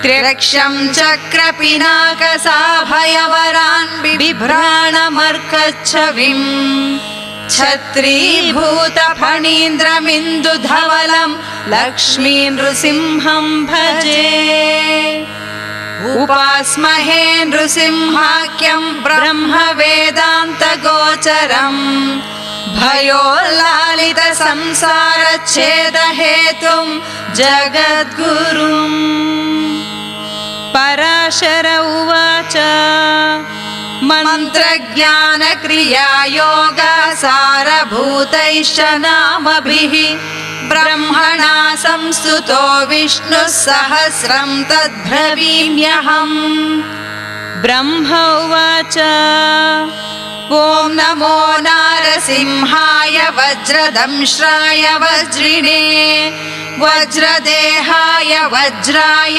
त्र्यक्षं चक्रपिनाकसाभयवरान् बिभ्राणमर्कच्छविम् छत्रीभूतफणीन्द्रमिन्दुधवलं लक्ष्मी नृसिंहं भजे। उपास्महे नृसिंहाख्यं ब्रह्मवेदान्तगोचरम् भयोल्लालितसंसारच्छेदहेतुं जगद्गुरुम्। पराशर उवाच मन्त्रज्ञानक्रियायोगसारभूतैश्च नामभिः ब्रह्मणा संस्तुतो विष्णुः सहस्रं तद्ब्रवीम्यहम्। ब्रह्म उवाच ॐ नमो नारसिंहाय वज्रदंश्राय वज्रिणे वज्रदेहाय वज्राय